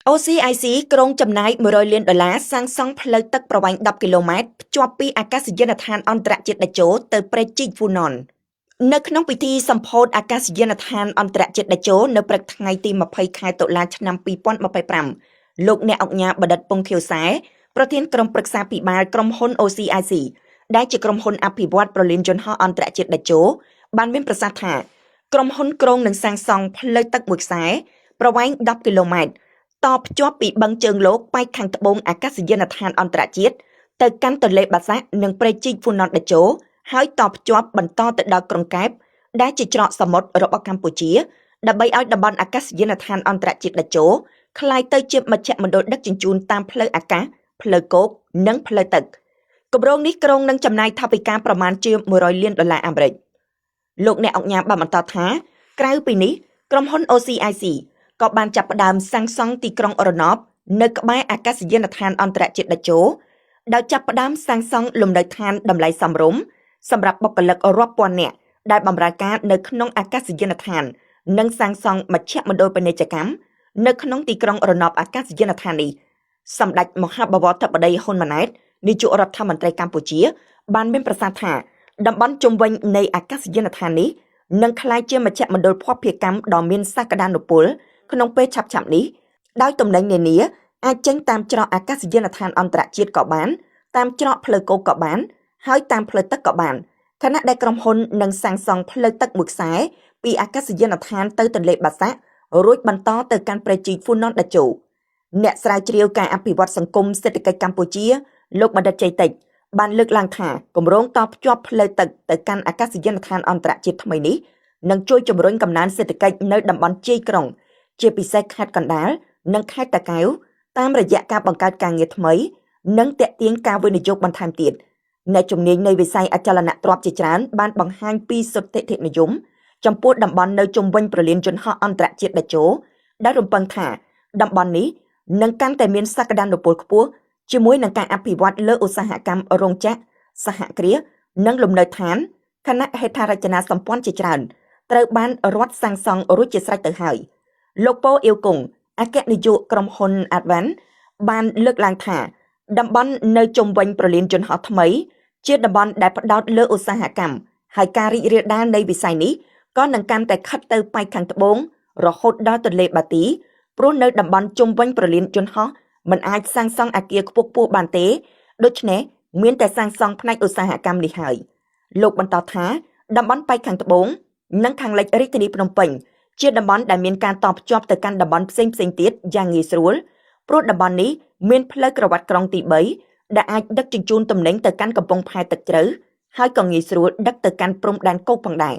OCIC ក្រុងចំណាយ$100 លានសាងសង់ផ្លូវទឹកប្រវែង10 គីឡូម៉ែត្រភ្ជាប់ពីអាកាសយានដ្ឋានអន្តរជាតិតេជោទៅព្រែកជីកហ្វូណននៅក្នុងពិធីសម្ពោធអាកាសយានដ្ឋានអន្តរជាតិតេជោនៅព្រឹកថ្ងៃទី20 ខែតុលាឆ្នាំ2025លោកអ្នកអង្គការបឌិតពងខៀវសែប្រធានក្រុមប្រឹក្សាភិបាលក្រុមហ៊ុន OCIC ដែលជាក្រុមហ៊ុនអភិវឌ្ឍប្រលានយន្តហោះអន្តរជាតិតេជោបានមានប្រសាសន៍ថាក្រុមហ៊ុនក្រុងនឹងសាងសង់ផ្លូវទឹកមួយខ្សែប្រវែង10 គីឡូម៉ែត្រតភ្ជាប់ពីបឹងជើងលោកប៉ែកខាងត្បូងអាកាសយានដ្ឋានអន្តរជាតិទៅកាន់ទន្លេបាសាក់និងព្រែកជីកហ្វូណនតេជោហើយតភ្ជាប់បន្តទៅដល់ក្រុងកែបដែលជាច្រកសមុទ្ររបស់កម្ពុជាដើម្បីឲ្យតំបន់អាកាសយានដ្ឋានអន្តរជាតិតេជោក្លាយទៅជាមជ្ឈមណ្ឌលដឹកជញ្ជូនតាមផ្លូវអាកាសផ្លូវគោកនិងផ្លូវទឹកគម្រោងនេះក្រុងនឹងចំណាយថវិកាប្រមាណជា$100 លានអាមេរិកលោកអ្នកអង្គការបានបន្តថាក្រៅពីនេះក្រុមហ៊ុន OCIC ក៏បានចាប់ផ្ដើមសាងសង់ទីក្រុងរណបនៅក្បែរអាកាសយានដ្ឋានអន្តរជាតិតេជោដោយចាប់ផ្ដើមសាងសង់លំនៅឋានតម្លៃសមរម្យសម្រាប់បុគ្គលិករាប់ពាន់នាក់ដែលបម្រើការនៅក្នុងអាកាសយានដ្ឋាននិងសាងសង់មជ្ឈមណ្ឌលពាណិជ្ជកម្មនៅក្នុងទីក្រុងរណបអាកាសយានដ្ឋាននេះសម្ដេចមហាបវរធិបតីហ៊ុនម៉ាណែតនាយករដ្ឋមន្ត្រីកម្ពុជាបានមានប្រសាសន៍ថាតំបន់ជុំវិញនៃអាកាសយានដ្ឋាននេះនឹងក្លាយជាមជ្ឈមណ្ឌលភស្តុភារកម្មដ៏មានសក្តានុពលក្នុងពេលឆាប់ៗនេះដោយទំនិញនានាអាចចេញតាមច្រកអាកាសយានដ្ឋានអន្តរជាតិក៏បានតាមច្រកផ្លូវគោកក៏បានហើយតាមផ្លូវទឹកក៏បានខណៈដែលក្រុមហ៊ុននឹងសាងសង់ផ្លូវទឹកមួយខ្សែពីអាកាសយានដ្ឋានទៅទន្លេបាសាក់រួចបន្តទៅកាន់ព្រែកជីកហ្វូណនតេជោអ្នកស្រាវជ្រាវការអភិវឌ្ឍសង្គមសេដ្ឋកិច្ចកម្ពុជាលោកបណ្ឌិតជ័យតិចបានលើកឡើងថាគម្រោងតភ្ជាប់ផ្លូវទឹកទៅកាន់អាកាសយានដ្ឋានអន្តរជាតិថ្មីនេះនឹងជួយជំរុញកំណើនសេដ្ឋកិច្ចនៅតំបន់ជាយក្រុងជាពិសេសខេត្តកណ្ដាលនិងខេត្តតាកែវតាមរយៈការបង្កើតការងារថ្មីនិងទាក់ទាញការវិនិយោគបន្ថែមទៀតអ្នកជំនាញនៃវិស័យអចលនទ្រព្យជាច្រើនបានបង្ហាញពីសុទ្ធិធនិយមចំពោះតំបន់នៅជុំវិញប្រលានយន្តហោះអន្តរជាតិតេជោដែលរំពឹងថាតំបន់នេះនឹងកាន់តែមានសក្តានុពលខ្ពស់ជាមួយនឹងការអភិវឌ្ឍលើឧស្សាហកម្មរោងចក្រសហគ្រាសនិងលំនៅឋានខណៈហេដ្ឋារចនាសម្ព័ន្ធជាច្រើនត្រូវបានរដ្ឋសាងសង់រួចជាស្រេចទៅហើយលោកប៉ូអៀវគង់អគ្គនាយកក្រុមហ៊ុន Advance បានលើកឡើងថាតំបន់នៅជុំវិញប្រលានយន្តហោះថ្មីជាតំបន់ដែលផ្ដោតលើឧស្សាហកម្មហើយការរីករាលដាលនៃវិស័យនេះក៏នឹងកាន់តែខិតទៅប៉ែកខាងត្បូងរហូតដល់ទន្លេបាទីព្រោះនៅតំបន់ជុំវិញប្រលានយន្តហោះមិនអាចសាងសង់អគារខ្ពស់ៗបានទេដូច្នេះមានតែសាងសង់ផ្នែកឧស្សាហកម្មនេះហើយលោកបន្តថាតំបន់ប៉ែកខាងត្បូងនិងខាងលិចរាជធានីភ្នំពេញជាតំបន់ដែលមានការតភ្ជាប់ទៅកាន់តំបន់ផ្សេងៗទៀតយ៉ាងងាយស្រួលព្រោះតំបន់នេះមានផ្លូវក្រវ៉ាត់ក្រុងទី3ដែលអាចដឹកជញ្ជូនទំនិញទៅកាន់កំពង់ផែទឹកជ្រៅហើយក៏ងាយស្រួលដឹកទៅកាន់ព្រំដែនគោកផងដែរ